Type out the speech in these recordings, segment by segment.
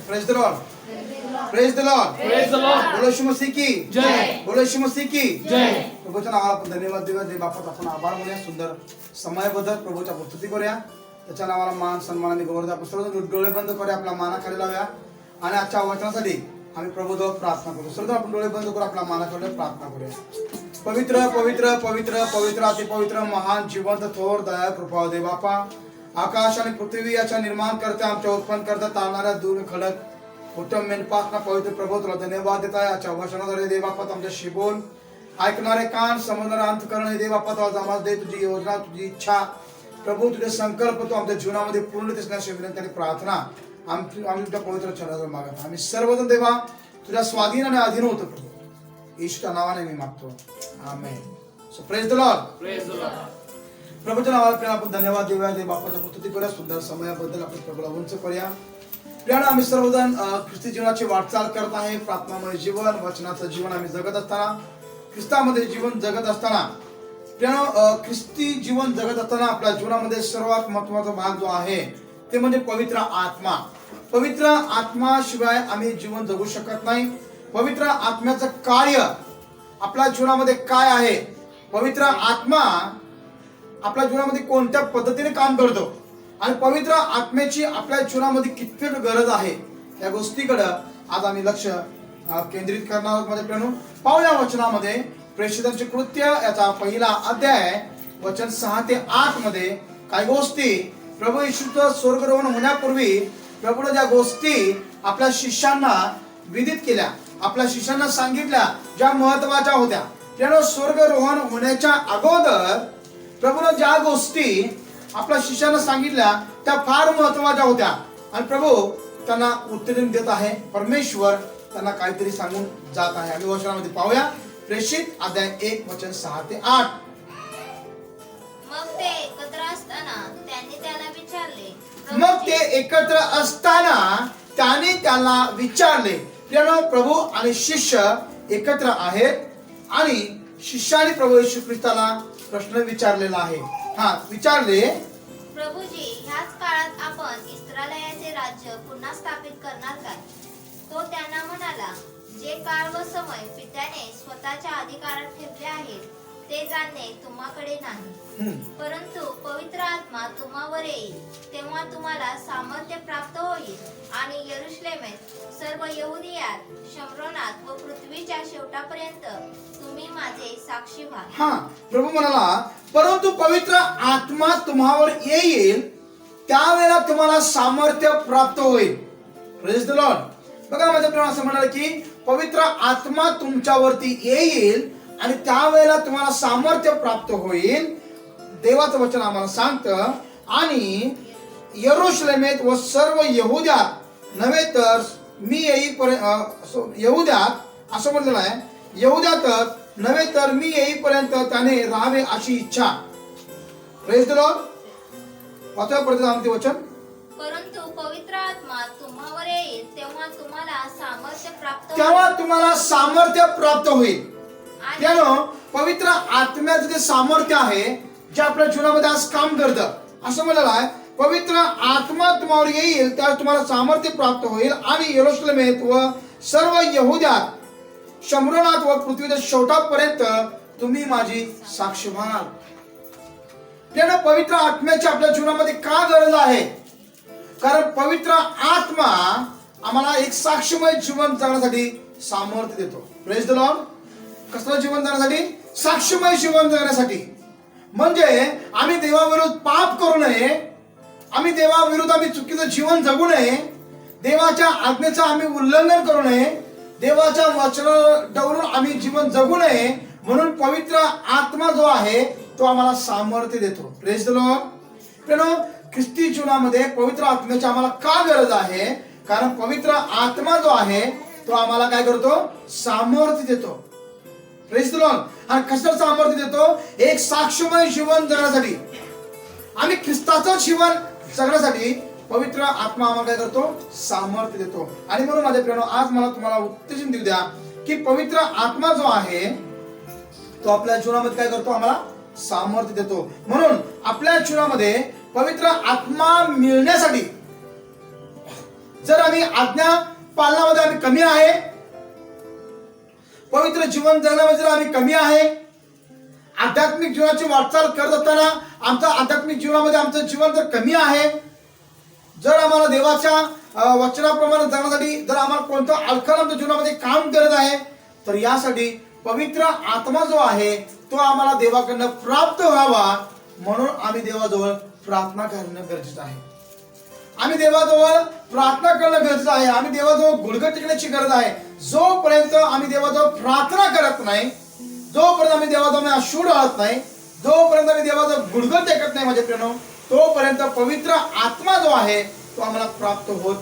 Praise the lord, praise the lord, praise the Lord. बोलो यीशु मसीह की जय. बोलो यीशु मसीह की जय. प्रभूच्या नावाला आपण धन्यवाद देऊया. देव बापाचा आपण आभार मानूया सुंदर समयाबद्दल. प्रभूच्या स्तुती करूया. त्याच्या नावाला मान सन्मान आणि गौरव. आपण सर्व डोळे बंद करूया, आपला मानाखाली लावूया आणि आजच्या वचनासाठी आम्ही प्रभूजवळ प्रार्थना करू. सर्व आपण डोळे बंद करू, आपला मानाखाली प्रार्थना करूया. पवित्र पवित्र पवित्र पवित्र अति पवित्र महान जिवंत थोर दया कृपा दे बापा. आकाश आणि पृथ्वी याच्या निर्माण करते, आमच्या उत्पन्न करता तारणाऱ्या दूर खडक उत्तम मेनपासना पवित्र प्रभू तुला धन्यवाद देत आहे. आजच्या वचनाद्वारे दे बापा तुमच्याशी बोल. ऐकणारे कान, समजणारे अंतकरण दे बापा तुला आम्हाला दे. तुझी योजना, तुझी इच्छा प्रभू, तुझे संकल्प तू आमच्या जीवनामध्ये पूर्ण दिसण्याची विनंती आणि प्रार्थना आम्ही तुझ्या पवित्र चरणावर मागत. आम्ही सर्वजण देवा तुझ्या स्वाधीन आणि अधीन होतो प्रभू. येशूच्या नावाने मी मागतो, amen. So praise the lord, praise the lord. प्रभूच्या नावाला आपण धन्यवाद देऊया. देव बापाच्या स्तुती करूया. सुंदर समयाबद्दल आपण प्रभूला उंच करूया. प्रियानो, आम्ही सर्वजण ख्रिस्ती जीवनाची वाटचाल करत आहे. प्रार्थनामय जीवन, वचनाचं जीवन आम्ही जगत असताना, ख्रिस्तामध्ये जीवन जगत असताना, प्रियानो, ख्रिस्ती जीवन जगत असताना आपल्या जीवनामध्ये सर्वात महत्वाचा भाग जो आहे ते म्हणजे पवित्र आत्मा. पवित्र आत्माशिवाय आम्ही जीवन जगू शकत नाही. पवित्र आत्म्याचं कार्य आपल्या जीवनामध्ये काय आहे, पवित्र आत्मा आपल्या जीवनामध्ये कोणत्या पद्धतीने काम करतो आणि पवित्र आत्म्याची आपल्या जीवनामध्ये कितपत गरज आहे, या गोष्टीकडे आज आम्ही लक्ष केंद्रित करणार आहोत. माझ्या प्रियानो, पाहूया वचनामध्ये प्रेषितांचे कृत्य याचा पहिला अध्याय वचन 6 ते 8 मध्ये काही गोष्टी प्रभू येशूचं स्वर्गरोहण होण्यापूर्वी प्रभूने ज्या गोष्टी आपल्या शिष्यांना विदित केल्या, आपल्या शिष्यांना सांगितल्या, ज्या महत्वाच्या होत्या. त्यानं स्वर्गरोहण होण्याच्या अगोदर प्रभूने ज्या गोष्टी आपल्या शिष्यांना सांगितल्या त्या फार महत्वाच्या होत्या आणि प्रभू त्यांना उत्तर देत आहे. परमेश्वर त्यांना काहीतरी सांगून जात आहे. आम्ही वचनामध्ये पाहूया. प्रेषित अध्याय 1 वचन 6 ते 8. मग ते एकत्र असताना त्याने त्याला विचारले. त्यानं प्रभू आणि शिष्य एकत्र आहेत आणि शिष्याने प्रभू येशू ख्रिस्ताला प्रश्न विचारलेला आहे. विचारले, प्रभूजी, ह्याच काळात आपण इस्रायलाचे राज्य पुन्हा स्थापित करणार काय? तो त्यांना म्हणाला, जे काळ व समय पित्याने स्वतःच्या अधिकारात ठेवले आहेत ते जाणणे तुम्हाकडे नाही, परंतु पवित्र आत्मा तुम्हावर येईल तेव्हा तुम्हाला सामर्थ्य प्राप्त होईल आणि यरूशलेमेत, सर्व यहुदियात, शमरोनात व पृथ्वीच्या शेवटापर्यंत तुम्ही माझे साक्षी व्हाल. प्रभू म्हणाला, परंतु पवित्र आत्मा तुम्हावर येईल त्यावेळेला तुम्हाला सामर्थ्य प्राप्त होईल. Praise the Lord. बघा माझ्या प्रेम, असं म्हणाल की पवित्र आत्मा तुमच्यावरती येईल आणि त्यावेळेला तुम्हाला सामर्थ्य प्राप्त होईल. देवाचं वचन आम्हाला सांगतं, आणि यरूशलेमेत व सर्व यहुद्यात नव्हे तर मी येईपर्यंत, यहुद्यात असं म्हटलेलं आहे, यहुद्यातच नव्हे तर मी येईपर्यंत त्याने राहावे अशी इच्छा. Praise the Lord. वाचा परत आमचे वचन. परंतु पवित्र आत्मा तुम्हावर येईल तेव्हा तुम्हाला सामर्थ्य प्राप्त होईल. त्यानं पवित्र आत्म्याचं जे सामर्थ्य आहे, जे आपल्या जीवनामध्ये आज काम करतं, असं म्हटलेलं आहे, पवित्र आत्मा तुम्हावर येईल त्यावेळेस तुम्हाला सामर्थ्य प्राप्त होईल आणि यरूशलेमेत व सर्व यहुद्यात, शमरोनात व पृथ्वीच्या शेवटापर्यंत तुम्ही माझी साक्षी व्हाल. त्यानं पवित्र आत्म्याची आपल्या जीवनामध्ये का गरज आहे? कारण पवित्र आत्मा आम्हाला एक साक्षीमय जीवन जगण्यासाठी सामर्थ्य देतो. Praise the Lord. कसलं जीवन जगण्यासाठी? साक्षीमय जीवन जगण्यासाठी. म्हणजे आम्ही देवाविरुद्ध पाप करू नये, आम्ही देवाविरुद्ध आम्ही चुकीचं जीवन जगू नये, देवाच्या आज्ञेचं आम्ही उल्लंघन करू नये, देवाच्या वचनावरून आम्ही जीवन जगू नये, म्हणून पवित्र आत्मा जो आहे तो आम्हाला सामर्थ्य देतो. Praise the Lord. पण ख्रिस्ती जीवनामध्ये पवित्र आत्म्याची आम्हाला का गरज आहे? कारण पवित्र आत्मा जो आहे तो आम्हाला काय करतो? सामर्थ्य देतो. Praise the Lord. आणि कसं सामर्थ्य देतो? एक साक्षीमय जीवन जगण्यासाठी, आम्ही ख्रिस्ताचं जीवन जगण्यासाठी पवित्र आत्मा आम्हाला काय करतो? सामर्थ्य देतो. आणि म्हणून माझ्या प्रियानो, आज मला तुम्हाला उत्तेजन देऊ द्या की पवित्र आत्मा जो आहे तो आपल्या जीवनामध्ये काय करतो? आम्हाला सामर्थ्य देतो. म्हणून आपल्या जीवनामध्ये पवित्र आत्मा मिळण्यासाठी जर आम्ही आज्ञा पालनामध्ये आम्ही कमी आहे, पवित्र जीवन जगण्यामध्ये आम्ही कमी आहे, आध्यात्मिक जीवनाची वाटचाल करत असताना आमचं आध्यात्मिक जीवनामध्ये आमचं जीवन जर कमी आहे, जर आम्हाला देवाच्या वचनाप्रमाणे जगण्यासाठी जर आम्हाला कोणतं अडखळ आमच्या जीवनामध्ये काम करत आहे, तर यासाठी पवित्र आत्मा जो आहे तो आम्हाला देवाकडनं प्राप्त व्हावा, म्हणून आम्ही देवाजवळ प्रार्थना करणं गरजेचं आहे. आम्ही देवाजवळ प्रार्थना करणं गरजेचं आहे. आम्ही देवाजवळ गुडघे टेकण्याची गरज आहे. जोपर्यंत आम्ही देवाजवळ प्रार्थना करत नाही, जोपर्यंत आम्ही देवाजवळ अश्रू राहत नाही, जोपर्यंत आम्ही देवाजवळ गुडघे टेकत नाही माझे प्रियनो, तोपर्यंत पवित्र आत्मा जो आहे तो आम्हाला प्राप्त होत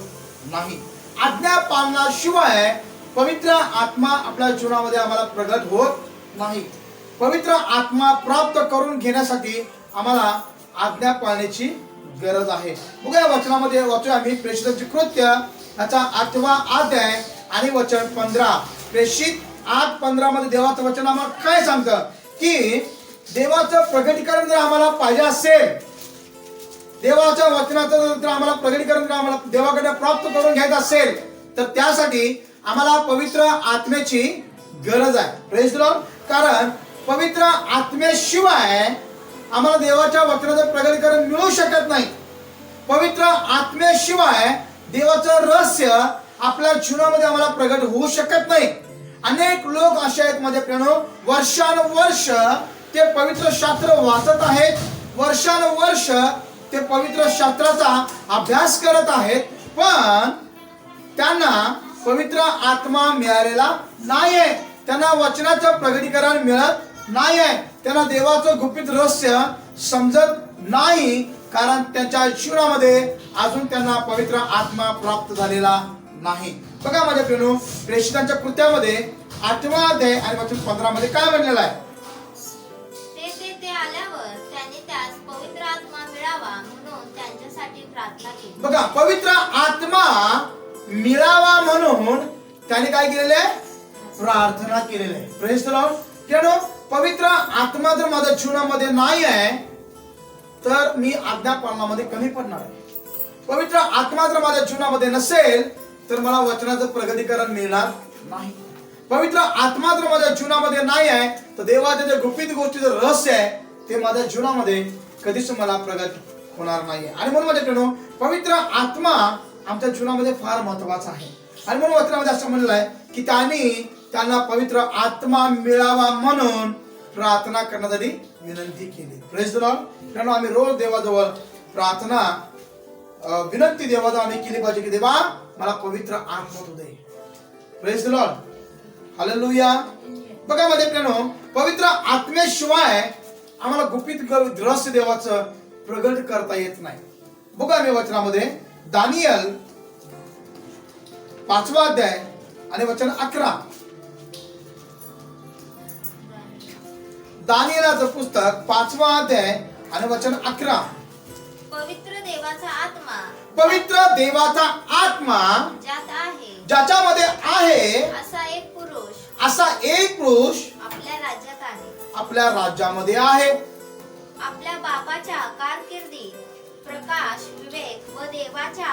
नाही. आज्ञा पालनाशिवाय पवित्र आत्मा आपल्या जीवनामध्ये आम्हाला प्रगट होत नाही. पवित्र आत्मा प्राप्त करून घेण्यासाठी आम्हाला आज्ञा पाळण्याची गरज आहे. बघा या वचनामध्ये वाचूया आम्ही प्रेषितांची कृत्य याचा 8वा अध्याय आणि वचन 15. प्रेषित 8:15 मध्ये देवाचं वचन आम्हाला काय सांगतं की देवाचं प्रगटीकरण जर आम्हाला पाहिजे असेल, देवाच्या वचनाचं जर आम्हाला प्रगटीकरण जर आम्हाला देवाकडे प्राप्त करून घ्यायचं असेल, तर त्यासाठी आम्हाला पवित्र आत्म्याची गरज आहे. Praise the Lord. कारण पवित्र आत्म्याशिवाय आम्हाला देवाच्या वचनाचं प्रगटीकरण मिळू शकत नाही. पवित्र आत्म्याशिवाय देवाचं रहस्य आपल्या जीवनामध्ये आम्हाला प्रगट होऊ शकत नाही. अनेक लोक असे आहेत माझे प्रियनो, वर्षानुवर्ष ते पवित्र शास्त्र वाचत आहेत, वर्षानुवर्ष ते पवित्र शास्त्राचा अभ्यास करत आहेत, पण त्यांना पवित्र आत्मा मिळालेला नाहीये. त्यांना वचनाचं प्रगटीकरण मिळत नाहीये. त्यांना देवाचं गुपित रहस्य समजत नाही, कारण त्यांच्या जीवनामध्ये अजून त्यांना पवित्र आत्मा प्राप्त झालेला नाही. बघा माझ्या प्रियनो, प्रेषितांच्या कृत्यामध्ये 8वा अध्याय आणि वचन 15 मध्ये काय म्हणलेलं आहे? ते आल्यावर त्यांनी त्यास पवित्र आत्मा मिळावा म्हणून त्यांच्यासाठी प्रार्थना केली. बघा, पवित्र आत्मा मिळावा म्हणून त्याने काय केलेलं आहे? प्रार्थना केलेली आहे. Praise the Lord. किंवा पवित्र आत्मा जर माझ्या जीवनामध्ये नाही आहे, तर मी आज्ञा पालनामध्ये कमी पडणार आहे. पवित्र आत्मा जर माझ्या जीवनामध्ये नसेल, तर मला वचनाचं प्रगतीकरण मिळणार नाही. पवित्र आत्मा जर माझ्या जीवनामध्ये नाही आहे, तर देवाचे जे गुपित गोष्टीचं रहस्य आहे ते माझ्या जीवनामध्ये कधीच मला प्रगत होणार नाही. आणि म्हणून माझ्या प्रियनो, पवित्र आत्मा आमच्या जीवनामध्ये फार महत्वाचा आहे. आणि म्हणून वचनामध्ये असं म्हणलं आहे की त्यांना पवित्र आत्मा मिळावा म्हणून प्रार्थना करण्यासाठी विनंती केली. Praise the Lord. कारण आम्ही रोज देवाजवळ प्रार्थना विनंती देवाजवळ आम्ही केली पाहिजे की देवा मला पवित्र आत्मा तू दे. Praise the lord. हालेलुया. बघा माझ्या प्रियनो, पवित्र आत्म्याशिवाय आम्हाला गुपित रहस्य देवाचं प्रगट करता येत नाही. बघा मी वचनामध्ये दानियल 5वा अध्याय आणि वचन 11. दानियेलाचं पुस्तक 5वा अध्याय आणि वचन 11. पवित्र देवाचा आत्मा ज्यात आहे, ज्याच्यामध्ये आहे, असा एक पुरुष आपल्या राज्यात आहे, आपल्या राज्यामध्ये आहे. आपल्या बापाच्या कारकिर्दी प्रकाश, विवेक व देवाच्या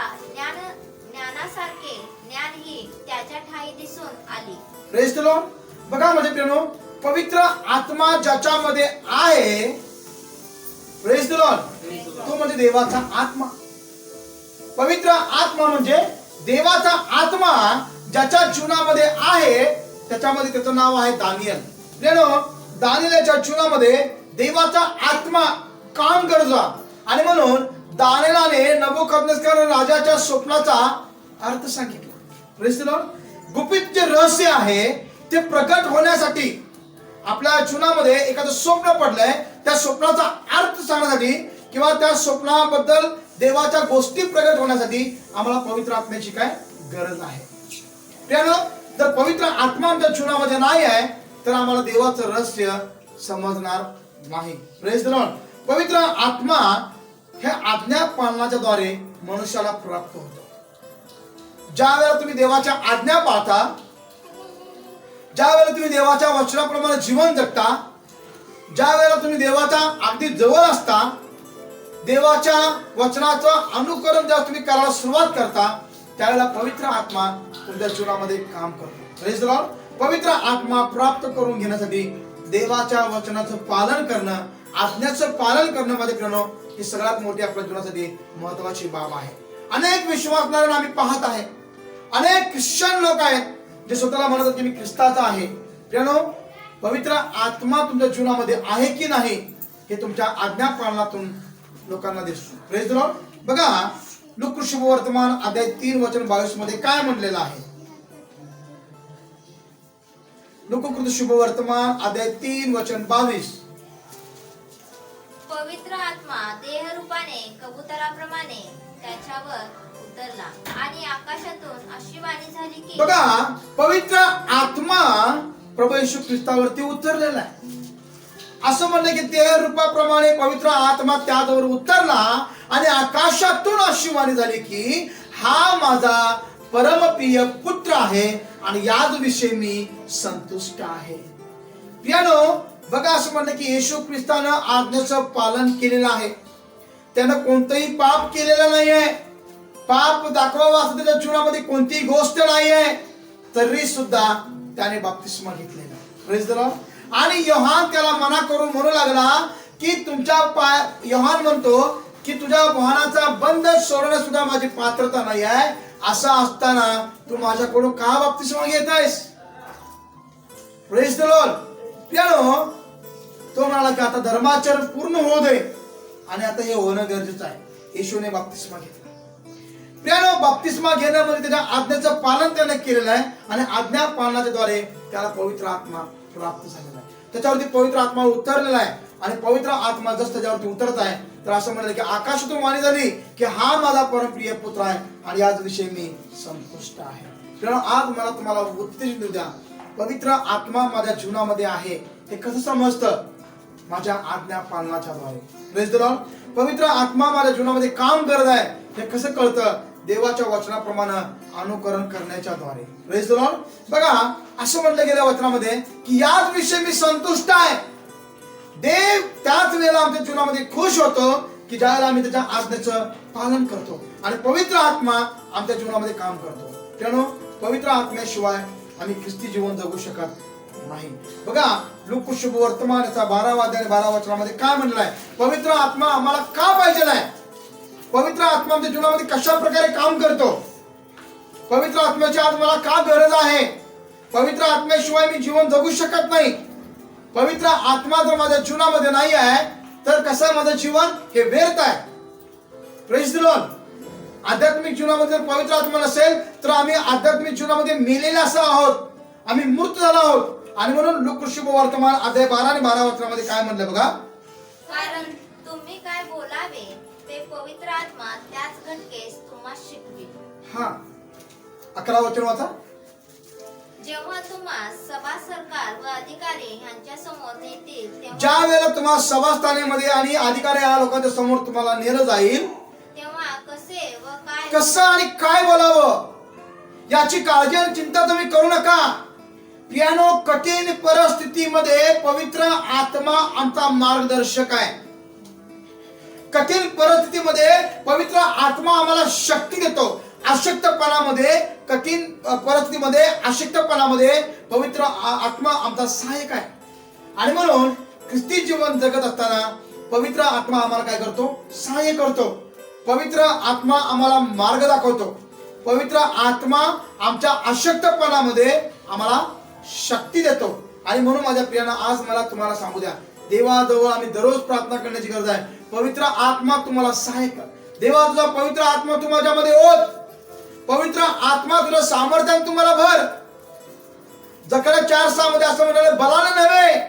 ज्ञानासारखे ज्ञानही त्याच्या ठाई दिसून आली. Praise the Lord. बघा माझे प्रियनो, पवित्र आत्मा ज्याच्यामध्ये आहे, प्रेज द लॉर्ड, तो म्हणजे देवाचा आत्मा. पवित्र आत्मा म्हणजे देवाचा आत्मा ज्याच्या जीवनामध्ये आहे, त्याच्यामध्ये त्याचं नाव आहे दानियल. प्रियनो, दानियेलाच्या जीवनामध्ये देवाचा आत्मा काम करतो. आणि म्हणून दानियेलाने नबूकदनेस्सर राजाच्या स्वप्नाचा अर्थ सांगितला. Praise the Lord. गुपित जे रहस्य आहे ते प्रकट होण्यासाठी आपल्या जीवनामध्ये एखादं स्वप्न पडलंय, त्या स्वप्नाचा अर्थ सांगण्यासाठी किंवा त्या स्वप्नाबद्दल देवाच्या गोष्टी प्रकट होण्यासाठी आम्हाला पवित्र आत्म्याची काय गरज आहे. त्यानं जर पवित्र आत्मा आमच्या जीवनामध्ये नाही आहे, तर आम्हाला देवाचं रहस्य समजणार नाही. Praise the Lord. पवित्र आत्मा हे आज्ञा पालनाच्या द्वारे मनुष्याला प्राप्त होतो. ज्या वेळेला तुम्ही देवाच्या आज्ञा पाळता, ज्या वेळेला तुम्ही देवाच्या वचनाप्रमाणे जीवन जगता, ज्या वेळेला तुम्ही देवाच्या अगदी जवळ असता, देवाच्या वचनाचं अनुकरण जेव्हा तुम्ही करायला सुरुवात करता, त्यावेळेला पवित्र आत्मा तुमच्या जीवनामध्ये काम करतो. Praise the Lord. पवित्र आत्मा प्राप्त करून घेण्यासाठी देवाच्या वचनाचं पालन करणं, आज्ञाचं पालन करणं मध्ये करणं ही सगळ्यात मोठी आपल्या जीवनासाठी महत्वाची बाब आहे. अनेक विश्वासणाऱ्यांना आम्ही पाहत आहे, अनेक ख्रिश्चन लोक आहेत जे स्वतःला म्हणतात की मी ख्रिस्ताचा आहे. प्रियानो, पवित्र आत्मा तुमच्या जीवनामध्ये आहे की नाही हे तुमच्या आज्ञा पालनातून लोकांना दिसतो. Praise the Lord. बघा लूका शुभवर्तमान अध्याय 3 वचन 22 मध्ये काय म्हणलेलं आहे. लूका शुभवर्तमान अध्याय 3 वचन 22. पवित्र आत्मा देहरूपाने कबुतराप्रमाणे त्याच्यावर उतरला आणि आकाशातून अशी वाणी झाली की. बघा पवित्र आत्मा प्रभू येशू ख्रिस्तावरती उतरलेला आहे. असं म्हणलं की देह रूपाप्रमाणे पवित्र आत्मा त्यावर उतरला आणि आकाशातून अशी वाणी झाली की हा माझा परमप्रिय पुत्र आहे आणि याच विषयी मी संतुष्ट आहे. प्रियानो, बघा असं म्हणलं की येशू ख्रिस्तानं आज्ञेचं पालन केलेलं आहे. त्यानं कोणतंही पाप केलेलं नाहीये. पाप दाखवावं असं त्याच्या जीवनामध्ये कोणतीही गोष्ट नाहीये, तरी सुद्धा त्याने बाप्तिस्मा घेतलेला. Praise the Lord. आणि योहान त्याला मना करून म्हणू लागला की योहान म्हणतो की तुझ्या वाहनाचा बंद सोडण्यास सुद्धा माझी पात्रता नाही आहे. असं असताना तू माझ्याकडून का बाप्तिस्मा घेत आहेस? Praise the lord. प्रियानो, तो म्हणाला की आता धर्माचरण पूर्ण होऊ दे आणि आता हे होणं गरजेचं आहे. येशूने बाप्तिस्मा घेतला. प्रियानो, बाप्तिस्मा घेण्यामध्ये त्याच्या आज्ञेचं पालन त्याने केलेलं आहे आणि आज्ञा पालनाच्या द्वारे त्याला पवित्र आत्मा प्राप्त झालेला आहे. त्याच्यावरती पवित्र आत्मा उतरलेला आहे आणि पवित्र आत्मा जसं त्याच्यावरती उतरत आहे तर असं म्हणलं की आकाशातून वाणी झाली की हा माझा परमप्रिय पुत्र आहे आणि याच विषयी मी संतुष्ट आहे. प्रियानो, आज मला तुम्हाला उत्तेजन देऊ द्या. पवित्र आत्मा माझ्या जीवनामध्ये आहे हे कसं समजतं? माझ्या आज्ञा पालनाच्या द्वारे. Praise the Lord. पवित्र आत्मा माझ्या जीवनामध्ये काम करत आहे हे कसं कळतं? देवाच्या वचनाप्रमाणे अनुकरण करण्याच्या द्वारे. Praise the Lord. बघा असं म्हटलं गेल्या वचनामध्ये की याच विषयी मी संतुष्ट आहे. देव त्याच वेळेला आमच्या जीवनामध्ये खुश होतो की ज्यावेळेला आम्ही त्याच्या आज्ञेचं पालन करतो आणि पवित्र आत्मा आमच्या जीवनामध्ये काम करतो. त्यानं पवित्र आत्म्याशिवाय आम्ही ख्रिस्ती जीवन जगू शकत नाही. बघा लूका शुभवर्तमानाचा 12 अध्याय 12 वचनामध्ये काय म्हणलं आहे? पवित्र आत्मा आम्हाला का पाहिजे आहे? पवित्र आत्मा आमच्या जीवनामध्ये कशा प्रकारे काम करतो? पवित्र आत्म्याची आज मला का गरज आहे? पवित्र आत्म्याशिवाय मी जीवन जगू शकत नाही. पवित्र आत्मा जर माझ्या जीवनामध्ये नाही आहे तर कसं माझं जीवन हे व्यर्थ आहे. Praise the Lord. आध्यात्मिक जीवनामध्ये जर पवित्र आत्मा नसेल तर आम्ही आध्यात्मिक जीवनामध्ये मेलेले असं आहोत, आम्ही मृत झालो आहोत. आणि म्हणून लूका शुभवर्तमान अध्याय 12 आणि 12 वचनामध्ये काय म्हणलं बघा. कारण तुम्ही काय बोलावे ते पवित्र आत्मा त्याच घटकेस तुम्हाला शिकवेल. हा 11 वचन वाचा. जेव्हा तुम्हा सभा सरकार व अधिकारी यांच्या समोर नेतील ज्या वेळेला तुम्हाला सभास्थानामध्ये आणि अधिकारी या लोकांच्या समोर तुम्हाला नेलं जाईल तेव्हा कसे व काय कसं आणि काय बोलावं याची काळजी आणि चिंता तुम्ही करू नका. प्रियानो, कठीण परिस्थितीमध्ये पवित्र आत्मा आमचा मार्गदर्शक आहे. कठीण परिस्थितीमध्ये पवित्र आत्मा आम्हाला शक्ती देतो. अशक्तपणामध्ये, कठीण परिस्थितीमध्ये, अशक्तपणामध्ये पवित्र आत्मा आमचा सहाय्यक आहे. आणि म्हणून ख्रिस्ती जीवन जगत असताना पवित्र आत्मा आम्हाला काय करतो? सहाय्य करतो. पवित्र आत्मा आम्हाला मार्ग दाखवतो. पवित्र आत्मा आमच्या अशक्तपणामध्ये आम्हाला शक्ती देतो. आणि म्हणून माझ्या प्रियानं आज मला तुम्हाला सांगू द्या, देवाजवळ आम्ही दररोज प्रार्थना करण्याची गरज आहे. पवित्र आत्मा तुम्हाला सहाय्य कर. देवा तुझा पवित्र आत्मा तू माझ्यामध्ये ओत. पवित्र आत्मा तुझं सामर्थ्याने तुम्हाला भर. जकर्या 4:6 मध्ये असं म्हणाले, बलाने नव्हे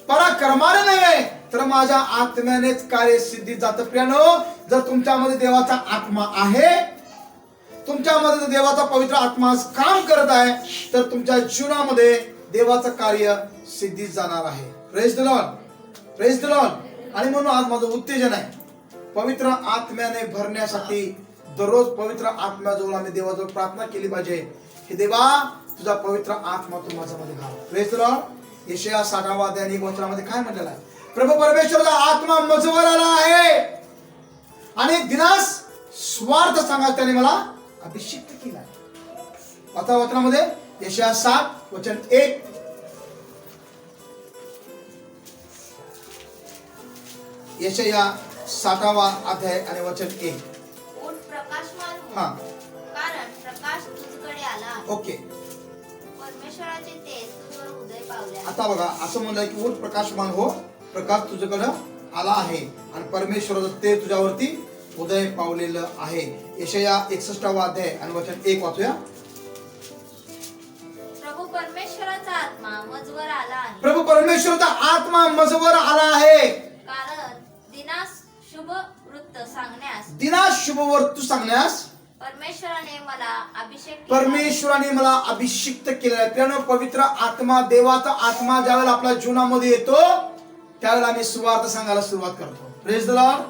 पराक्रमाने नव्हे तर माझ्या आत्म्यानेच कार्य सिद्धीत जातं. प्रियानो, जर तुमच्यामध्ये देवाचा आत्मा आहे, तुमच्यामध्ये जर देवाचा पवित्र आत्मा काम करत आहे तर तुमच्या जीवनामध्ये देवाचं कार्य सिद्धीत जाणार आहे. Praise the lord. Praise the Lord. आणि म्हणून आज माझं उत्तेजन आहे, पवित्र आत्म्याने भरण्यासाठी दररोज पवित्र आत्म्याजवळ आम्ही देवाजवळ प्रार्थना केली पाहिजे. हे देवा तुझा पवित्र आत्मा तू माझ्यामध्ये घाल. Praise the lord. यशाया 60 अध्याय 1 वचनामध्ये काय म्हटलेलं आहे? प्रभू परमेश्वराचा आत्मा माझ्यावर आला आहे आणि दिनास स्वार्थ सांगा त्याने मला अभिषिक्त केला आहे. आता वचनामध्ये यशाया 7 वचन 1. यशाया 7वा अध्याय आणि वचन 1. उठ प्रकाशमान हो, हा कारण प्रकाश तुझकडे आला आहे. ओके. परमेश्वराचे तेज तुझवर उदय पावले आहे. आता बघा असं म्हणलंय की उठ प्रकाशमान हो, प्रकाश तुझ्याकडं आला आहे आणि परमेश्वराचं ते तुझ्यावरती उदय पावलेलं आहे. यशाया 61वा अध्याय आणि वचन 1 वाचूया. प्रभू परमेश्वराचा आत्मा मजवर आला आहे, प्रभू परमेश्वराचा आत्मा मजवर आला आहे, कारण दिनास शुभ वृत्त सांगण्यास दिनास शुभवृत्त सांगण्यास परमेश्वराने मला अभिषेक केला आहे. परमेश्वराने मला अभिषिक्त केलेला आहे. त्यानं पवित्र आत्मा, देवाचा आत्मा ज्यावेळेला आपल्या जीवनामध्ये येतो त्यावेळेला आम्ही सुवार्थ सांगायला सुरुवात करतो. Praise the Lord.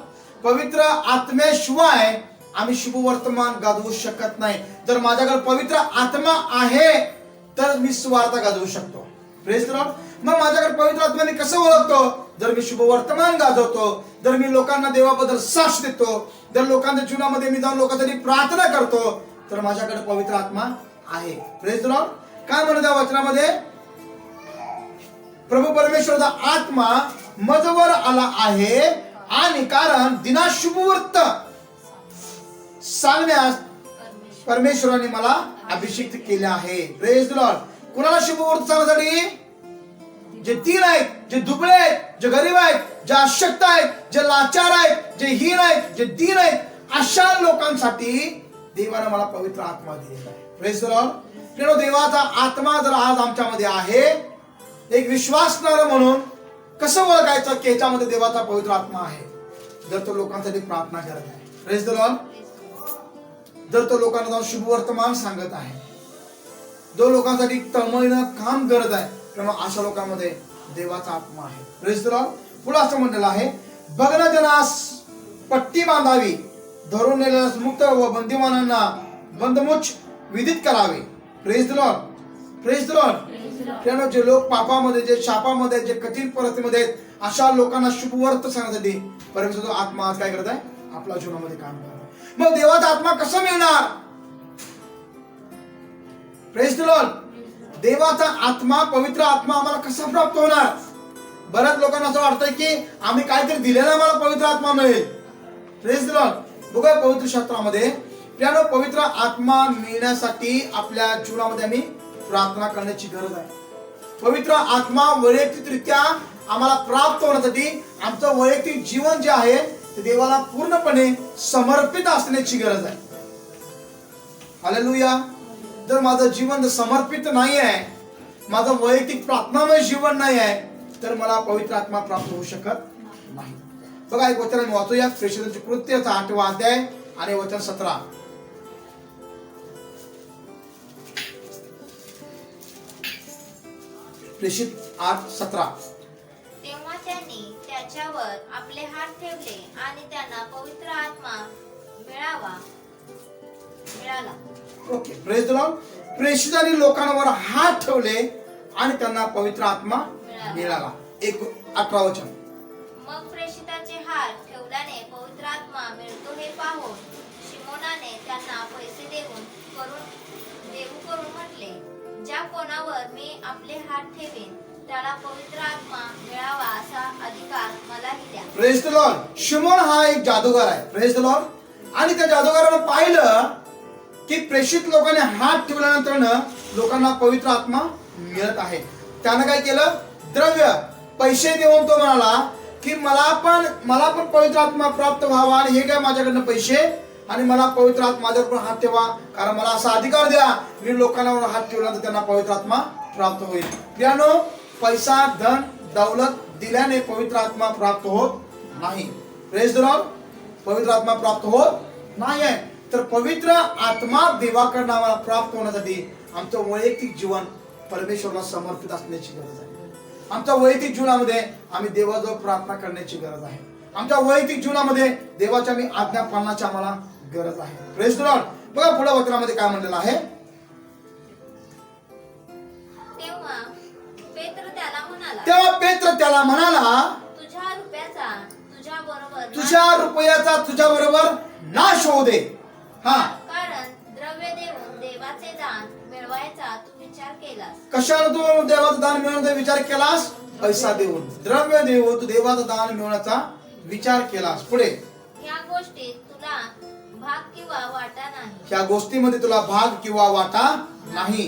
पवित्र आत्म्याशिवाय आम्ही शुभवर्तमान गाजवू शकत नाही. जर माझ्याकडे पवित्र आत्मा आहे तर मी सुवार्थ गाजवू शकतो. Praise the Lord. मग माझ्याकडे पवित्र आत्म्याने कसं ओळखतो? जर मी शुभवर्तमान गाजवतो, जर मी लोकांना देवाबद्दल साक्ष देतो, जर लोकांच्या जीवनामध्ये मी जाऊन लोकांसाठी प्रार्थना करतो, तर माझ्याकडे पवित्र आत्मा आहे. Praise the lord. काय म्हणत त्या वचनामध्ये? प्रभू परमेश्वराचा आत्मा मजवर आला आहे आणि कारण दिना शुभवृत्त सांगण्यास परमेश्वराने मला अभिषिक्त केले आहे. Praise the Lord. कुणाला शुभवृत्त सांगण्यासाठी? जे दीन आहेत, जे दुबळे आहेत, जे गरीब आहेत, जे अशक्त आहेत, जे लाचार आहेत, जे हीन आहेत, जे दीन आहेत, अशा लोकांसाठी देवाने मला पवित्र आत्मा दिलेला आहे. Praise the Lord. देवाचा आत्मा जर आज आमच्यामध्ये आहे, एक विश्वासणारा म्हणून कसं ओळखायचं की याच्यामध्ये देवाचा पवित्र आत्मा आहे? जर तो लोकांसाठी प्रार्थना करत आहे. Praise the Lord. जर तो लोकांना जाऊन शुभवर्तमान सांगत आहे, जो लोकांसाठी तळमळीनं काम करत आहे, तेव्हा अशा लोकांमध्ये देवाचा आत्मा आहे. Praise the Lord. पुढे असं म्हणलेलं आहे, भग्न जनास पट्टी बांधावी, धरून नेलेल्या मुक्त व बंदिवानांना बंदमुच विदित करावे. Praise the lord. Praise the Lord. त्यानं जे लोक पापामध्ये, जे शापामध्ये, जे कठीण परिस्थितीमध्ये आहेत, अशा लोकांना शुभवर्त सांगण्यासाठी परमेश्वराचा आत्मा आज काय करत आहे? आपल्या जीवनामध्ये काम करत आहे. मग देवाचा आत्मा कसा मिळणार? Praise the Lord. देवाचा आत्मा, पवित्र आत्मा आम्हाला कसा प्राप्त होणार? बऱ्याच लोकांना असं वाटतंय की आम्ही काहीतरी दिलेलं आम्हाला पवित्र आत्मा मिळेल. Praise the Lord. बघा पवित्र शास्त्रामध्ये त्यानं पवित्र आत्मा मिळण्यासाठी आपल्या जीवनामध्ये आम्ही प्रार्थना करण्याची गरज आहे. पवित्र आत्मा वैयक्तिकरित्या आम्हाला प्राप्त होण्यासाठी आमचं वैयक्तिक जीवन जे आहे ते देवाला पूर्णपणे समर्पित असण्याची गरज आहे. हालेलुया. जर माझं जीवन जर समर्पित नाही आहे, माझं वैयक्तिक प्रार्थनामय जीवन नाही आहे, तर मला पवित्र आत्मा प्राप्त होऊ शकत नाही. बघा एक वचन वाचूया. प्रेषितांची कृत्याचा 8वा अध्याय आणि वचन 17. प्रेषित 8:17. तेव्हा त्यांनी त्याच्यावर आपले हात ठेवले आणि त्यांना पवित्र आत्मा मिळाला. ओके. Praise the lord. प्रेषितांनी लोकांवर हात ठेवले आणि त्यांना पवित्र आत्मा मिळाला. 18 वचन. मग प्रेषिताचे हात ठेवल्याने पवित्र आत्मा मिळतो हे पाहून शिमोनाने त्यांना पैसे देऊ करून म्हटले, ज्या कोणावर मी आपले हात ठेवीन त्याला पवित्र आत्मा मिळावा असा अधिकार मलाही द्या. Praise the Lord. शिमोन हा एक जादूगार आहे. Praise the Lord. आणि त्या जादूगारानं पाहिलं की प्रेषित लोकांनी हात ठेवल्यानंतर लोकांना पवित्र आत्मा मिळत आहे. त्यानं काय केलं? द्रव्य, पैसे देऊन तो म्हणाला की मला पण पवित्र आत्मा प्राप्त व्हावा आणि हे काय माझ्याकडनं पैसे आणि मला पवित्र आत्मा माझ्यावर हात ठेवा, कारण मला असा अधिकार द्या, मी लोकांना हात ठेवल्यानंतर त्यांना पवित्र आत्मा प्राप्त होईल. त्यानो पैसा, धन, दौलत दिल्याने पवित्र आत्मा प्राप्त होत नाही. Praise the Lord. पवित्र आत्मा प्राप्त होत नाही आहे. तर पवित्र आत्मा देवाकडनं आम्हाला प्राप्त होण्यासाठी आमचं वैयक्तिक जीवन परमेश्वराला समर्पित असण्याची गरज आहे. आमच्या वैयक्तिक जीवनामध्ये आम्ही देवाजवळ प्रार्थना करण्याची गरज आहे. आमच्या वैयक्तिक जीवनामध्ये देवाच्या आज्ञा पाळण्याची आम्हाला गरज आहे. Praise the Lord. बघा पुढे वचनामध्ये काय म्हणलेलं आहे. तेव्हा पेत्र त्याला म्हणाला, तुझ्या रुपयाचा तुझ्या बरोबर नाश होऊ दे. हा. कारण केलास. कशाला तू देवाचं दान मिळवण्याचा विचार केलास? पैसा देऊन, द्रव्य देऊन तू देवाचं दान मिळवण्याचा विचार केलास. पुढे, या गोष्टीत तुला भाग किंवा वाटा नाही. ह्या गोष्टीमध्ये तुला भाग किंवा वाटा नाही.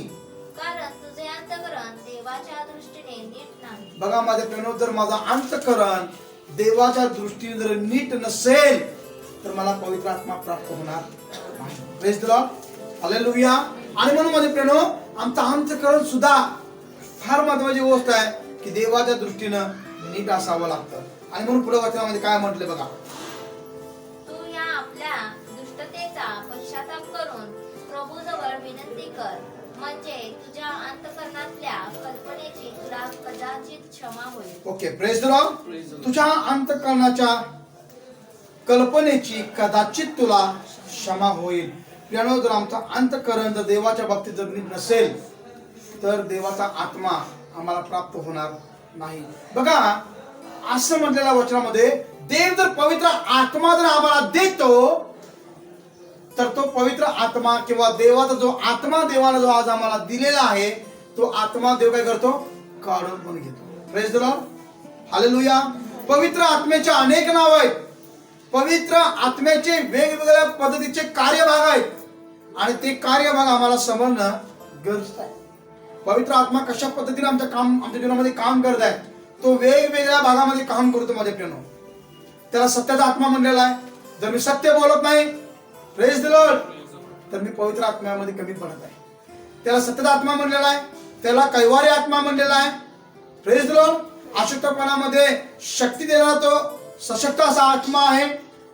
कारण तुझे अंतःकरण देवाच्या दृष्टीने नीट नाही. बघा माझ्या प्रेमात, जर माझा अंतःकरण देवाच्या दृष्टीने जर नीट नसेल तर मला पवित्र आत्मा प्राप्त होणार नाही. Praise the lord, hallelujah. आणि म्हणून माझे प्रेनो, आमचं अंतःकरण सुद्धा फार महत्वाची गोष्ट आहे की देवाच्या दृष्टीनं नीट असावं लागतं. आणि म्हणून पुढे वचनामध्ये काय म्हटले बघा, तू या आपल्या दुष्टतेचा पश्चाताप करून प्रभूजवळ विनंती कर, म्हणजे तुझ्या अंतःकरणातल्या कल्पनेची तुला कदाचित क्षमा होईल. Okay, praise the Lord. तुझ्या अंतःकरणाच्या कल्पनेची कदाचित तुला क्षमा होईल. प्रियानो, जर आमचा अंतःकरण जर देवाच्या बाबतीत जर नीट नसेल तर देवाचा आत्मा आम्हाला प्राप्त होणार नाही. बघा, असं म्हटलेल्या वचनामध्ये देव जर पवित्र आत्मा जर आम्हाला देतो तर तो पवित्र आत्मा किंवा देवाचा जो आत्मा देवाला जो आज आम्हाला दिलेला आहे तो आत्मा देव काय करतो? काढून पण घेतो. Praise the lord, hallelujah. पवित्र आत्म्याचे अनेक नाव आहेत. पवित्र आत्म्याचे वेगवेगळ्या पद्धतीचे कार्यभाग आहेत आणि ते कार्यभाग आम्हाला समजणं गरजेचं आहे. पवित्र आत्मा कशा पद्धतीने आमच्या जीवनामध्ये काम करत आहे तो वेगवेगळ्या भागामध्ये काम करतो माझ्या प्रियानो. त्याला सत्याचा आत्मा म्हणलेला आहे. जर मी सत्य बोलत नाही, प्रेज द लॉर्ड, तर मी पवित्र आत्म्यामध्ये कमी पडत आहे. त्याला सत्याचा आत्मा म्हणलेला आहे. त्याला कैवारी आत्मा म्हणलेला आहे. Praise the lord. अशक्तपणामध्ये शक्ती देणारा तो सशक्त असा आत्मा आहे.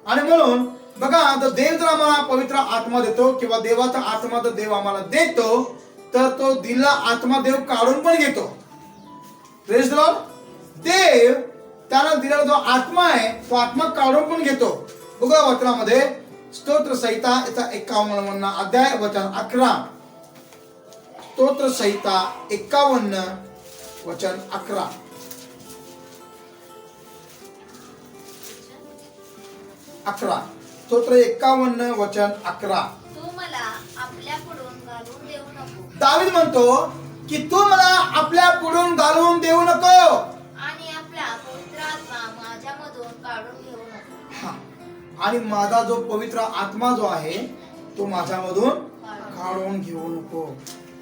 आणि म्हणून बघा, तर देव जर आम्हाला पवित्र आत्मा देतो किंवा देवाचा आत्मा जर देव आम्हाला देतो तर तो दिला आत्मा देव काढून पण घेतो. Praise the Lord. देव त्याला दिलेला जो आत्मा आहे तो आत्मा काढून पण घेतो. बघा वचनामध्ये स्तोत्र संहिता याचा 51 अध्याय वचन 11. स्तोत्र संहिता 51 वचन 11. स्तोत्र 51 वचन 11. तू मला आपल्या पुढून घालून देऊ नको. दावीद म्हणतो की तू मला आपल्या पुढून घालवून देऊ नको आणि आपला पवित्र आत्मा माझ्यामधून काढून घेऊ नको. आणि माझा जो पवित्र आत्मा जो आहे तो माझ्यामधून काढून घेऊ नको.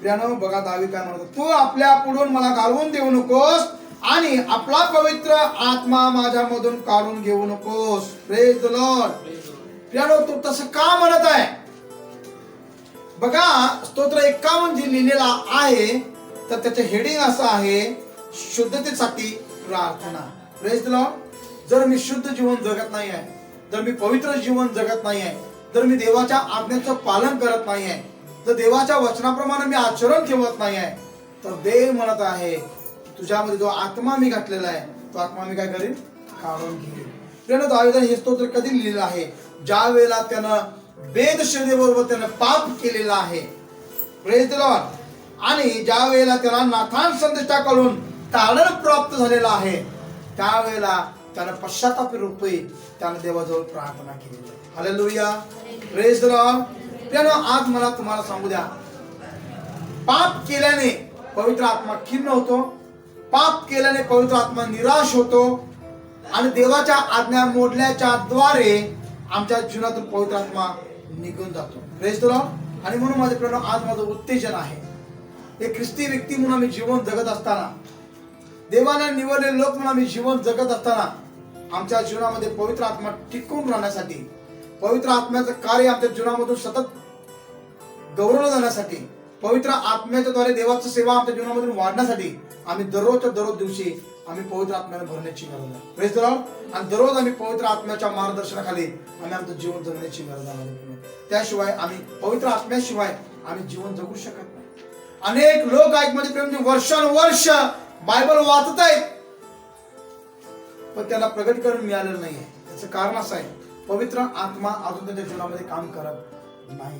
प्रियानो, बघा दावीद काय म्हणतो, तू आपल्या पुढून मला घालवून देऊ नकोस आणि आपला पवित्र आत्मा माझ्यामधून काढून घेऊ नकोस. Praise the lord. प्रियानो, तो तसं का म्हणत आहे? बघा, स्तोत्र 51 जे लिहिलेला आहे तर त्याचे हेडिंग असं आहे, शुद्धतेसाठी प्रार्थना. Praise the Lord. जर मी शुद्ध जीवन जगत नाही आहे, जर मी पवित्र जीवन जगत नाही आहे, जर मी देवाच्या आज्ञेचं पालन करत नाही आहे, जर देवाच्या वचनाप्रमाणे मी आचरण ठेवत नाही आहे, तर देव म्हणत आहे तुझ्यामध्ये जो आत्मा मी घातलेला आहे तो आत्मा मी काय करेन? काढून घेईन. प्रियानो, दावीदाने हे स्तोत्र कधी लिहिलेलं आहे? ज्या वेळेला त्यानं बेतशेबेबरोबर त्यानं पाप केलेला आहे. Praise the Lord. आणि ज्या वेळेला त्याला नाथान संदेष्टाकडून तारण प्राप्त झालेला आहे त्यावेळेला त्यानं पश्चाताप रूपी त्यानं देवाजवळ प्रार्थना केली. हालेलुया. Praise the lord. प्रियानो, आज मला तुम्हाला सांगू द्या, पाप केल्याने पवित्र आत्मा खिन्न होतो. पाप केल्याने पवित्र आत्मा निराश होतो आणि देवाच्या आज्ञा मोडल्याच्या द्वारे आमच्या जीवनातून पवित्र आत्मा निघून जातो. Praise the Lord. आणि म्हणून माझे प्रिय, आज माझं उत्तेजन आहे, एक ख्रिस्ती व्यक्ती म्हणून आम्ही जीवन जगत असताना, देवाने निवडलेले लोक म्हणून आम्ही जीवन जगत असताना आमच्या जीवनामध्ये पवित्र आत्मा टिकून राहण्यासाठी, पवित्र आत्म्याचं कार्य आमच्या जीवनामधून सतत गौरवलं जाण्यासाठी, पवित्र आत्म्याच्या द्वारे देवाची सेवा आमच्या जीवनामधून वाढण्यासाठी आम्ही दररोजच्या दररोज दिवशी आम्ही पवित्र आत्म्याने भरण्याची गरज आहे. Praise the Lord. आणि दररोज आम्ही पवित्र आत्म्याच्या मार्गदर्शनाखाली आम्ही आमचं जीवन जगण्याची गरज आहे. त्याशिवाय आम्ही पवित्र आत्म्याशिवाय आम्ही जीवन जगू शकत नाही. अनेक लोक आहेत माझे प्रेम, वर्षानुवर्ष बायबल वाचत आहेत पण त्याला प्रगटीकरण मिळालेलं नाहीये. त्याचं कारण असं आहे, पवित्र आत्मा अजून त्यांच्या जीवनामध्ये काम करत नाही.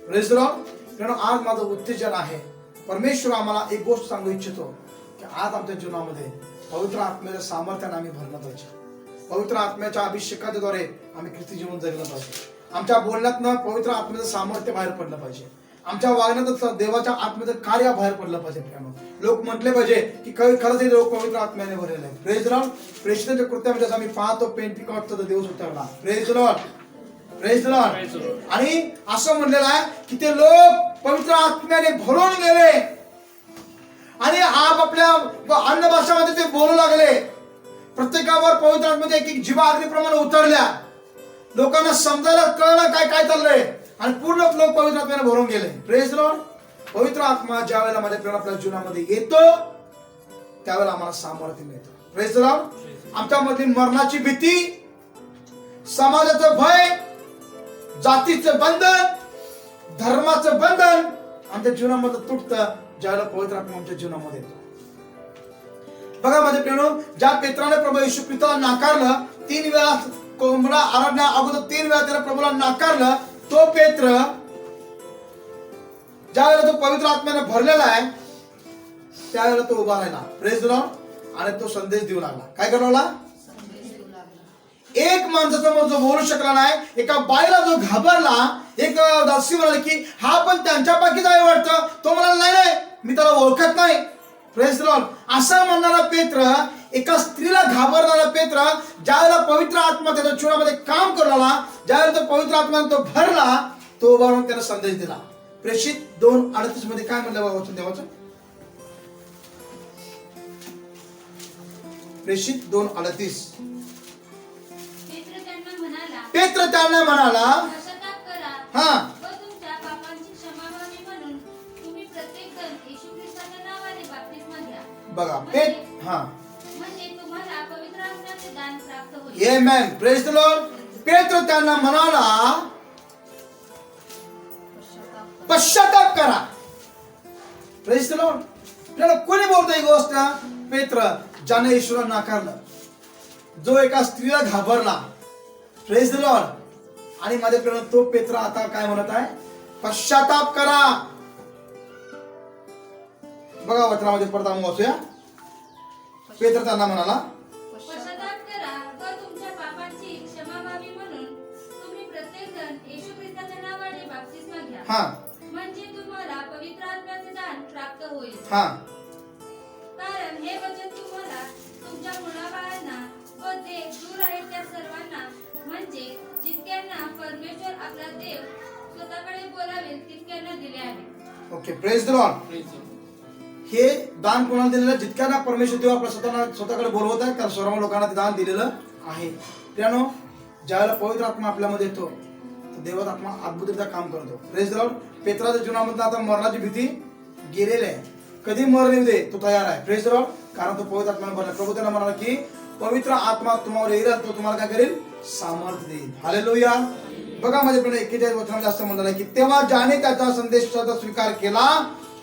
Praise the Lord. आज माझं उत्तेजन आहे. परमेश्वर आम्हाला एक गोष्ट सांगू इच्छितो की आज आमच्या जीवनामध्ये पवित्र आत्म्याच्या सामर्थ्याने आम्ही भरलं पाहिजे. पवित्र आत्म्याच्या अभिषेकाच्या द्वारे आम्ही ख्रिस्ती जीवन जगलं पाहिजे. आमच्या बोलण्यातनं पवित्र आत्म्याचं सामर्थ्य बाहेर पडलं पाहिजे. आमच्या वागण्यात देवाच्या आत्म्याचं कार्य बाहेर पडलं पाहिजे मित्रांनो. लोक म्हटले पाहिजे की खरंच हे लोक पवित्र आत्म्याने भरलेले आहे. Praise Lord. प्रेषितांच्या कृत्यामध्ये आम्ही पाहतो पेंटिकॉस्टचा दिवस उतरला. Praise Lord. Praise Lord. आणि असं म्हणलेलं आहे की ते लोक पवित्र आत्म्याने भरून गेले आणि आपापल्या अन्य भाषामध्ये ते बोलू लागले. प्रत्येकावर पवित्र आत्म्याच्या एक जीवा अग्नीप्रमाणे उतरल्या. लोकांना समजायला कळलं काय काय चाललंय आणि पूर्ण लोक पवित्र आत्म्याने भरून गेले. Praise Lord. पवित्र आत्मा ज्या वेळेला माझ्या प्रेम आपल्या जीवनामध्ये येतो त्यावेळेला आम्हाला सामर्थ्य मिळतं. Praise Lord. आमच्यामधील मरणाची भीती, समाजाचं भय, जातीचं बंधन, धर्माचं बंधन आमच्या जीवनामध्ये तुटतं ज्यावेळेला पवित्र आत्मा आमच्या जीवनामध्ये येतो. बघा माझे प्रेम, ज्या पेत्राने प्रभू येशू ख्रिस्ताला नाकारलं, 3 वेळा कोंबडा आराधना अगोदर 3 वेळा त्याने प्रभूला नाकारलं, तो पेत्र ज्या वेळेला तो पवित्र आत्म्याने भरलेला आहे त्यावेळेला तो उभा राहिला. Praise Lord. आणि तो संदेश देऊ लागला. काय करू लागला? एक माणसासमोर जो बोलू शकला नाही, एका बाईला जो घाबरला, एक दासी म्हणाली की हा पण त्यांच्यापैकीच आहे वाटतं, तो म्हणाला नाही नाही मी त्याला ओळखत नाही. Praise Lord. असा म्हणणारा पेत्र, एका स्त्रीला घाबरणारा पेत्र, ज्यावेळेला पवित्र आत्मा त्याच्या जीवनामध्ये काम करू लागला, ज्यावेळेला तो पवित्र आत्म्याने तो भरला, तो उभा राहून त्याने संदेश दिला. प्रेषित 2:38 मध्ये काय म्हणलं बाबा देवाचं? प्रेषित 2:38. पेत्र त्यांना म्हणाला हा बघा आमेन. Praise the lord. पेत्र त्यांना म्हणाला पश्चाताप करा. Praise the lord. आपल्याला कोणी बोलतोय ही गोष्ट? पेत्र, ज्याने येशूला नाकारलं, जो एका स्त्रीला घाबरला. Praise the Lord. आणि माझ्या प्रेम तो पेत्र आता काय म्हणत आहे? पश्चाताप करा. बघा वचनामध्ये परत आम्ही वाचूया. पेत्र त्यांना म्हणाला पश्चाताप करा व तुमच्या पापांची क्षमा व्हावी म्हणून तुम्ही प्रत्येक जण येशू ख्रिस्ताच्या नावाने बप्तिस्मा घ्या. म्हणजे तुम्हाला पवित्र आत्म्याचे दान प्राप्त होईल. कारण हे वचन तुम्हाला तुमच्या मुलाबाळांना व जे दूर आहेत त्या सर्वांना, म्हणजे जितक्यांना परमेश्वर आपला देव स्वतःकडे बोलावेल तितक्यांना दिले आहे. ओके. Praise the Lord. हे दान कोणाला दिलेलं आहे? जितक्यांना परमेश्वर देव आपल्या स्वतःकडे बोलवत आहे त्या सर्व लोकांना ते दान दिलेलं आहे. त्यानो ज्यावेळेला पवित्र आत्मा आपल्यामध्ये येतो तर देवाचा आत्मा अद्भुतरित्या काम करतो. Praise the Lord. पेत्राच्या जीवनामध्ये आता मरणाची भीती गेलेली आहे. कधी मरण येऊ दे तो तयार आहे. Praise the Lord. कारण तो पवित्र आत्म्याने भरला. प्रभू त्याला म्हणाला की पवित्र आत्मा तुम्हाला येईल, तो तुम्हाला काय करेल? सामर्थ्य देईल. हालेलुया. बघा माझ्या प्रेम 41 वचनामध्ये असं म्हणलं आहे की तेव्हा ज्याने त्याचा संदेशाचा स्वीकार केला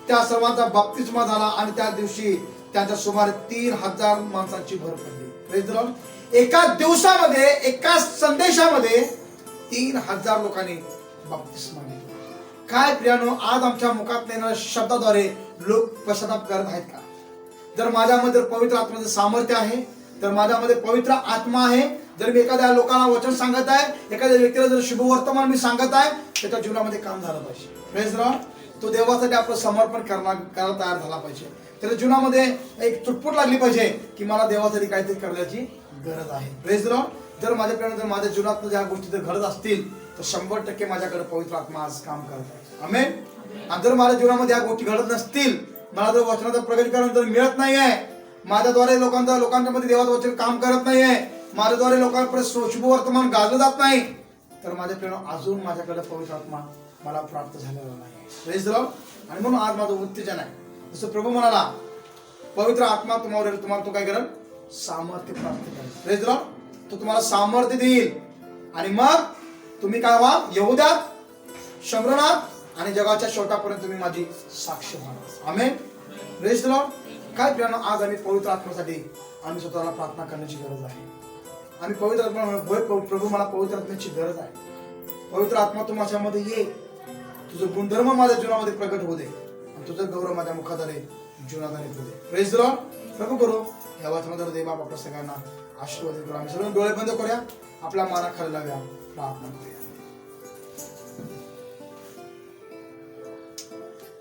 त्या सर्वांचा बप्तिस्मा झाला आणि त्या दिवशी त्यांच्या सुमारे 3,000 माणसांची भर पडली. Praise the Lord. एका दिवसामध्ये, एका संदेशामध्ये 3,000 लोकांनी बप्तिस्मा घेतला. काय प्रियानो, आज आमच्या मुखात येणाऱ्या शब्दाद्वारे लोक पश्चाताप करत आहेत का? जर माझ्यामध्ये पवित्र आत्म्याचं सामर्थ्य आहे, तर माझ्यामध्ये पवित्र आत्मा आहे, जर मी एखाद्या लोकांना वचन सांगत आहे, एखाद्या व्यक्तीला जर शुभवर्तमान मी सांगत आहे, त्याच्या जीवनामध्ये काम झालं पाहिजे. Praise the Lord. तो देवासाठी आपलं समर्पण करायला तयार झाला पाहिजे. त्याच्या जीवनामध्ये एक चुटपुट लागली पाहिजे की मला देवासाठी काहीतरी करण्याची गरज आहे. Praise the Lord. जर माझ्या प्रेमात, जर माझ्या जीवनात ज्या गोष्टी जर घडत असतील तर 100% माझ्याकडे पवित्र आत्मा आज काम करत आहे. आमेन. आणि जर माझ्या जीवनामध्ये या गोष्टी घडत नसतील, मला जर वचनाचं प्रगतीकरण जर मिळत नाही आहे, माझ्याद्वारे लोकांच्या मध्ये देवाचं वचन काम करत नाही आहे, माझ्याद्वारे लोकांपर्यंत शुभवर्तमान गाजलं जात नाही, तर माझ्या प्रेम अजून माझ्याकडे पवित्र आत्मा मला प्राप्त झालेला नाही. Praise the Lord. आणि म्हणून आज माझं उत्तेजन आहे. जसं प्रभू म्हणाला पवित्र आत्मा तुम्हाला तो काय करेल? सामर्थ्य प्राप्त करेल. Praise the Lord. तो तुम्हाला सामर्थ्य देईल आणि मग तुम्ही काय व्हा? यहूद्यात, शमरणात आणि जगाच्या शेवटापर्यंत तुम्ही माझी साक्ष व्हा. आमेन. Praise the lord. काय प्रियानो, आज आम्ही पवित्र आत्म्यासाठी आम्ही स्वतःला प्रार्थना करण्याची गरज आहे. आम्ही पवित्र आत्मा, प्रभू मला पवित्र आत्म्याची गरज आहे. पवित्र आत्मा तू माझ्यामध्ये ये, तुझं गुणधर्म माझ्या जीवनामध्ये प्रगट होऊ दे आणि तुझं गौरव माझ्या मुखाद्वारे जीवनाद्वारे होऊ दे. Praise the lord. प्रभू करू या वाचनाद्वारे देव बाप आपल्या सगळ्यांना आशीर्वाद करू. आम्ही सर्व डोळे बंद करूया, आपल्या मानाखाली लावूया, प्रार्थना करूया.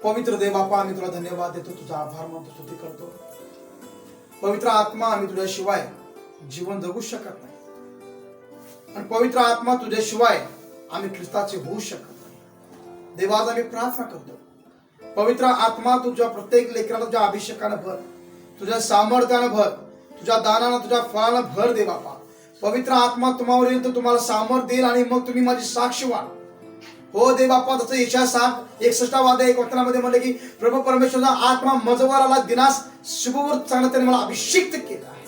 पवित्र देव बापा, आम्ही तुला धन्यवाद देतो, तुझा आभार मानतो, स्तुती करतो. पवित्र आत्मा, आम्ही तुझ्याशिवाय जीवन जगू शकत नाही आणि पवित्र आत्मा तुझ्याशिवाय आम्ही ख्रिस्ताचे होऊ शकत नाही. देवा, आज आम्ही प्रार्थना करतो, पवित्र आत्मा तुझ्या प्रत्येक लेकराला तुझ्या अभिषेकानं भर, तुझ्या सामर्थ्यानं भर, तुझ्या दानानं, तुझ्या फळानं भर दे बापा. पवित्र आत्मा तुम्हावर येईल तर तुम्हाला सामर्थ देईल आणि मग तुम्ही माझी साक्षी व्हाल. हो दे बापा, जसं यशाया 61:1 म्हणले की प्रभू परमेश्वराचा आत्मा मजवर आला, दिनास शुभवर चांगलं त्याने मला अभिषेक केला आहे.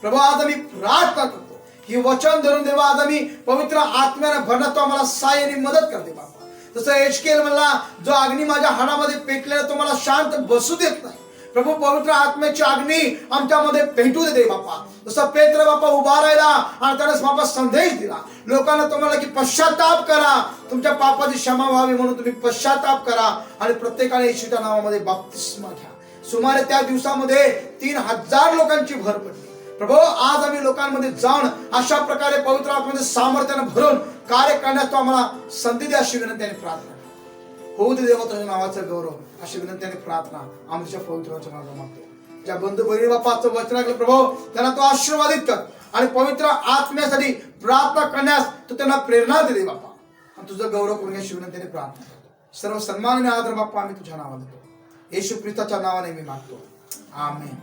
प्रभू, आज आम्ही प्रार्थना करतो ही वचन धरून देवा, आज आम्ही पवित्र आत्म्याने भरण्यात तो आम्हाला सहाय्य आणि मदत करते बापा. जसं एचकेल म्हणला, जो अग्नी माझ्या हाडामध्ये पेटलेला तो मला शांत बसू देत नाही. प्रभू, पवित्र आत्म्याची अग्नी आमच्यामध्ये पेटू दे बापा. जसं पेत्र बापा उभा राहिला आणि त्याने बापा संदेश दिला लोकांना, तुम्हाला की पश्चाताप करा, तुमच्या पापाची क्षमा व्हावी म्हणून तुम्ही पश्चाताप करा आणि प्रत्येकाने येशूच्या नावामध्ये बाप्तिस्मा घ्या. सुमारे त्या दिवसामध्ये 3000 लोकांची भर पडली. प्रभू, आज आम्ही लोकांमध्ये जाऊन अशा प्रकारे पवित्र आत्म्यामध्ये सामर्थ्याने भरून कार्य करण्यास तो आम्हाला संधी द्या, अशी विनंती आणि प्रार्थना. होऊ दे देवा तुझ्या नावाचं गौरव, अशी विनंती आणि प्रार्थना आमच्या पवित्राच्या नावाला मागतो. ज्या बंधू बहिणी बापाचं वचन ऐकलं प्रभू, त्यांना तो आशीर्वादित कर आणि पवित्र आत्म्यासाठी प्रार्थना करण्यास तू त्यांना प्रेरणा दे बापा. आणि तुझं गौरव करून अशी विनंती आणि प्रार्थना करतो. सर्व सन्मान आणि आदर बाप्पा आम्ही तुझ्या नावाला देतो, येशू ख्रिस्ताच्या नावाने मी मागतो. आमेन.